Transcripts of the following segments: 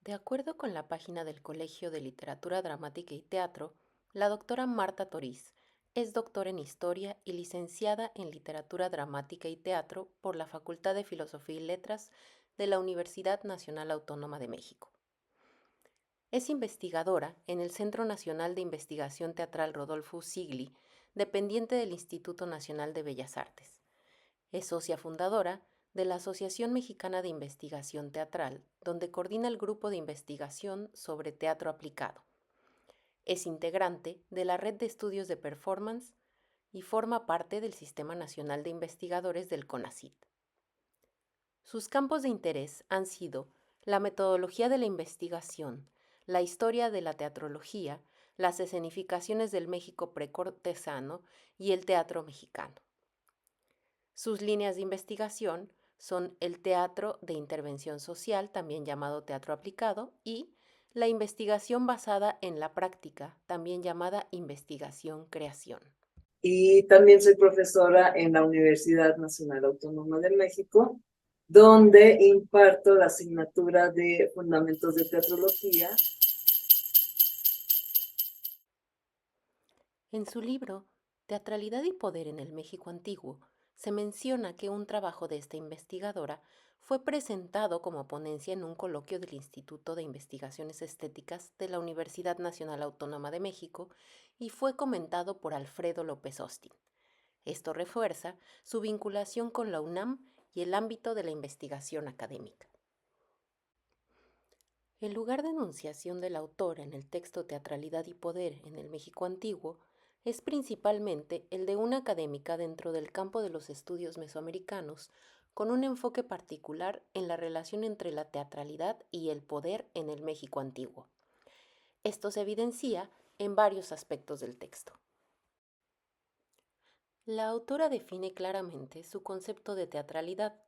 De acuerdo con la página del Colegio de Literatura Dramática y Teatro, la doctora Marta Toriz es doctora en Historia y licenciada en Literatura Dramática y Teatro por la Facultad de Filosofía y Letras de la Universidad Nacional Autónoma de México. Es investigadora en el Centro Nacional de Investigación Teatral Rodolfo Sigli, dependiente del Instituto Nacional de Bellas Artes. Es socia fundadora de la Asociación Mexicana de Investigación Teatral, donde coordina el grupo de investigación sobre teatro aplicado. Es integrante de la Red de Estudios de Performance y forma parte del Sistema Nacional de Investigadores del CONACYT. Sus campos de interés han sido la metodología de la investigación, la historia de la teatrología, las escenificaciones del México precortesano y el teatro mexicano. Sus líneas de investigación son el teatro de intervención social, también llamado teatro aplicado, y la investigación basada en la práctica, también llamada investigación-creación. Y también soy profesora en la Universidad Nacional Autónoma de México, donde imparto la asignatura de Fundamentos de Teatrología. En su libro Teatralidad y Poder en el México Antiguo, se menciona que un trabajo de esta investigadora fue presentado como ponencia en un coloquio del Instituto de Investigaciones Estéticas de la Universidad Nacional Autónoma de México y fue comentado por Alfredo López Austin. Esto refuerza su vinculación con la UNAM y el ámbito de la investigación académica. El lugar de enunciación del autor en el texto Teatralidad y Poder en el México Antiguo es principalmente el de una académica dentro del campo de los estudios mesoamericanos, con un enfoque particular en la relación entre la teatralidad y el poder en el México antiguo. Esto se evidencia en varios aspectos del texto. La autora define claramente su concepto de teatralidad,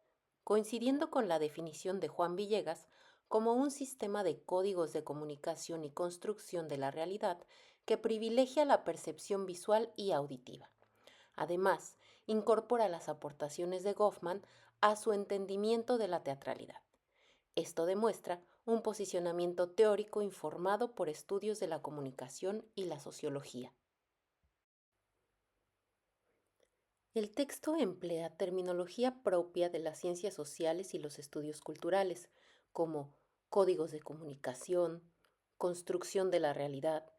coincidiendo con la definición de Juan Villegas como un sistema de códigos de comunicación y construcción de la realidad que privilegia la percepción visual y auditiva. Además, incorpora las aportaciones de Goffman a su entendimiento de la teatralidad. Esto demuestra un posicionamiento teórico informado por estudios de la comunicación y la sociología. El texto emplea terminología propia de las ciencias sociales y los estudios culturales, como códigos de comunicación, construcción de la realidad,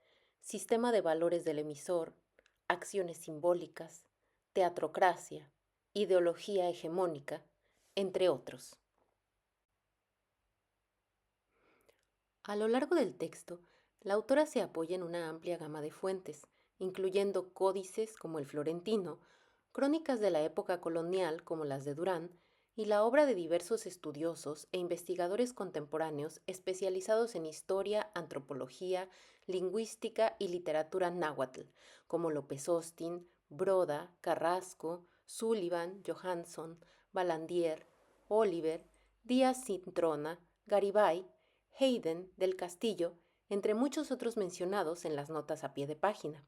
sistema de valores del emisor, acciones simbólicas, teatrocracia, ideología hegemónica, entre otros. A lo largo del texto, la autora se apoya en una amplia gama de fuentes, incluyendo códices como el florentino, crónicas de la época colonial como las de Durán, y la obra de diversos estudiosos e investigadores contemporáneos especializados en historia, antropología, lingüística y literatura náhuatl, como López Austin, Broda, Carrasco, Sullivan, Johansson, Balandier, Oliver, Díaz Cintrona, Garibay, Hayden, del Castillo, entre muchos otros mencionados en las notas a pie de página.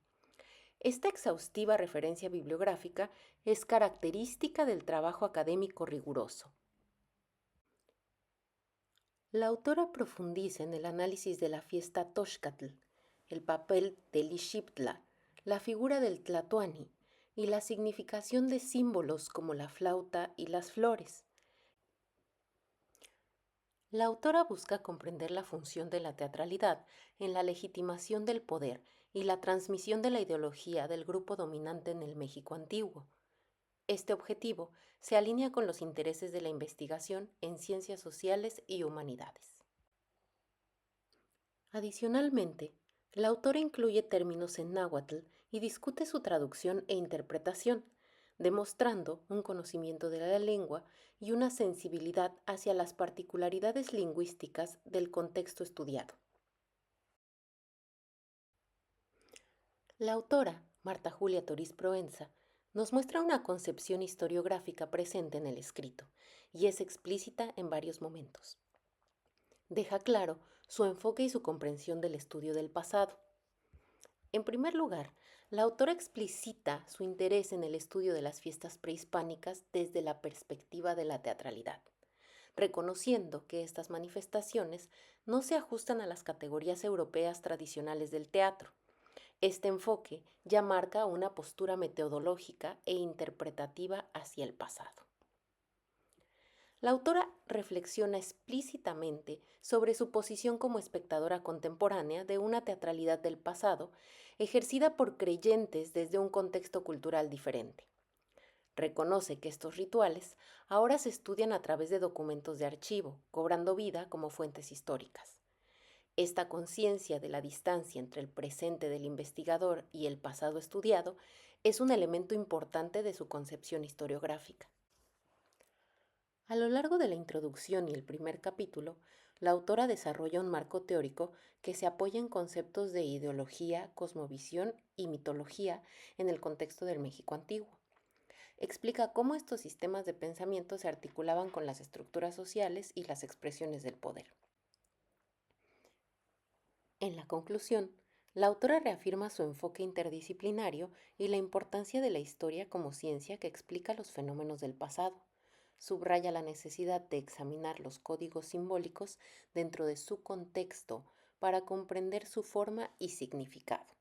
Esta exhaustiva referencia bibliográfica es característica del trabajo académico riguroso. La autora profundiza en el análisis de la fiesta Toxcatl, el papel del Ixiptla, la figura del Tlatoani y la significación de símbolos como la flauta y las flores. La autora busca comprender la función de la teatralidad en la legitimación del poder y la transmisión de la ideología del grupo dominante en el México antiguo. Este objetivo se alinea con los intereses de la investigación en ciencias sociales y humanidades. Adicionalmente, la autora incluye términos en náhuatl y discute su traducción e interpretación, demostrando un conocimiento de la lengua y una sensibilidad hacia las particularidades lingüísticas del contexto estudiado. La autora, Marta Julia Toriz Proenza, nos muestra una concepción historiográfica presente en el escrito y es explícita en varios momentos. Deja claro su enfoque y su comprensión del estudio del pasado. En primer lugar, la autora explicita su interés en el estudio de las fiestas prehispánicas desde la perspectiva de la teatralidad. reconociendo que estas manifestaciones no se ajustan a las categorías europeas tradicionales del teatro. Este enfoque ya marca una postura metodológica e interpretativa hacia el pasado. La autora reflexiona explícitamente sobre su posición como espectadora contemporánea de una teatralidad del pasado, ejercida por creyentes desde un contexto cultural diferente. Reconoce que estos rituales ahora se estudian a través de documentos de archivo, cobrando vida como fuentes históricas. Esta conciencia de la distancia entre el presente del investigador y el pasado estudiado es un elemento importante de su concepción historiográfica. A lo largo de la introducción y el primer capítulo, la autora desarrolla un marco teórico que se apoya en conceptos de ideología, cosmovisión y mitología en el contexto del México antiguo. Explica cómo estos sistemas de pensamiento se articulaban con las estructuras sociales y las expresiones del poder. En la conclusión, la autora reafirma su enfoque interdisciplinario y la importancia de la historia como ciencia que explica los fenómenos del pasado. Subraya la necesidad de examinar los códigos simbólicos dentro de su contexto para comprender su forma y significado.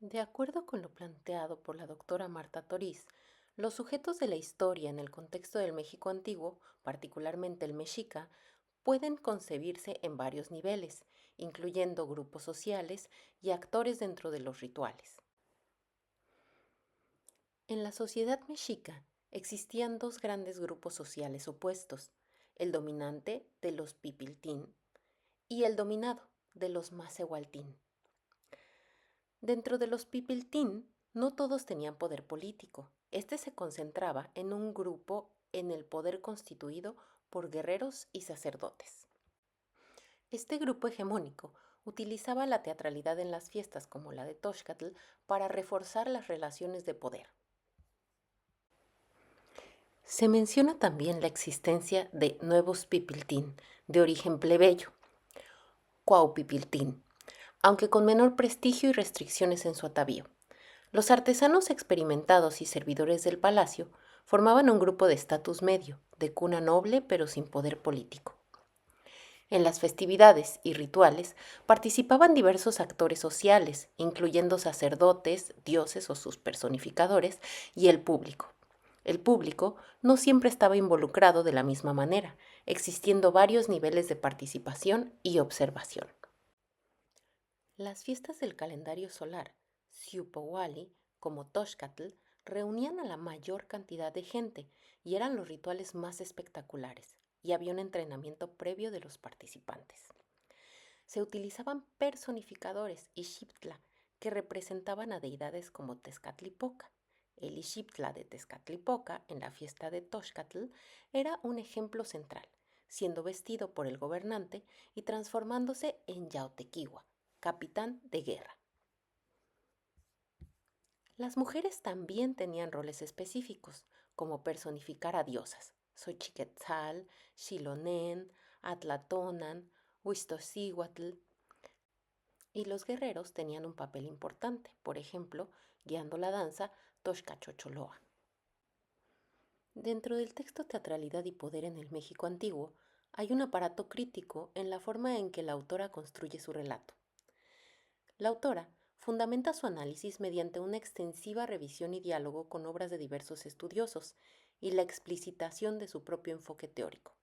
De acuerdo con lo planteado por la doctora Marta Toriz, los sujetos de la historia en el contexto del México antiguo, particularmente el mexica, pueden concebirse en varios niveles, incluyendo grupos sociales y actores dentro de los rituales. En la sociedad mexica existían dos grandes grupos sociales opuestos, el dominante de los pipiltín y el dominado de los macehualtín. Dentro de los pipiltín, no todos tenían poder político. Este se concentraba en un grupo en el poder constituido por guerreros y sacerdotes. Este grupo hegemónico utilizaba la teatralidad en las fiestas como la de Toxcatl para reforzar las relaciones de poder. Se menciona también la existencia de nuevos pipiltín de origen plebeyo, cuaupipiltín, aunque con menor prestigio y restricciones en su atavío. Los artesanos experimentados y servidores del palacio formaban un grupo de estatus medio, de cuna noble pero sin poder político. En las festividades y rituales participaban diversos actores sociales, incluyendo sacerdotes, dioses o sus personificadores, y el público. El público no siempre estaba involucrado de la misma manera, existiendo varios niveles de participación y observación. Las fiestas del calendario solar, Xiuhpohualli, como Toxcatl, reunían a la mayor cantidad de gente y eran los rituales más espectaculares, y había un entrenamiento previo de los participantes. Se utilizaban personificadores Ixiptla que representaban a deidades como Tezcatlipoca. El Ixiptla de Tezcatlipoca en la fiesta de Toxcatl era un ejemplo central, siendo vestido por el gobernante y transformándose en Yaotequiwa, capitán de guerra. Las mujeres también tenían roles específicos, como personificar a diosas, Xochiquetzal, Xilonen, Atlatonan, Huixtocíhuatl, y los guerreros tenían un papel importante, por ejemplo, guiando la danza Toxcachocholoa. Dentro del texto Teatralidad y Poder en el México Antiguo, hay un aparato crítico en la forma en que la autora construye su relato. La autora fundamenta su análisis mediante una extensiva revisión y diálogo con obras de diversos estudiosos y la explicitación de su propio enfoque teórico.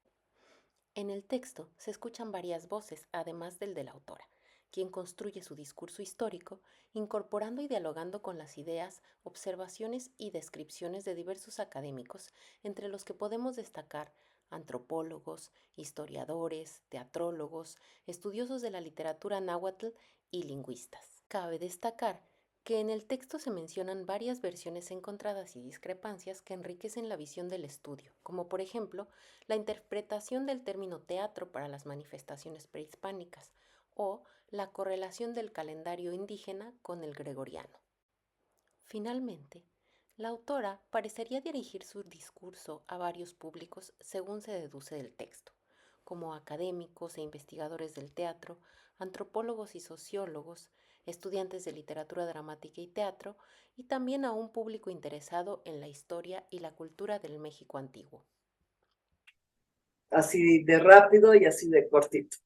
En el texto se escuchan varias voces, además del de la autora, quien construye su discurso histórico, incorporando y dialogando con las ideas, observaciones y descripciones de diversos académicos, entre los que podemos destacar antropólogos, historiadores, teatrólogos, estudiosos de la literatura náhuatl y lingüistas. Cabe destacar que en el texto se mencionan varias versiones encontradas y discrepancias que enriquecen la visión del estudio, como por ejemplo la interpretación del término teatro para las manifestaciones prehispánicas o la correlación del calendario indígena con el gregoriano. Finalmente, la autora parecería dirigir su discurso a varios públicos según se deduce del texto, como académicos e investigadores del teatro, antropólogos y sociólogos, estudiantes de literatura dramática y teatro, y también a un público interesado en la historia y la cultura del México antiguo. así de rápido y así de cortito.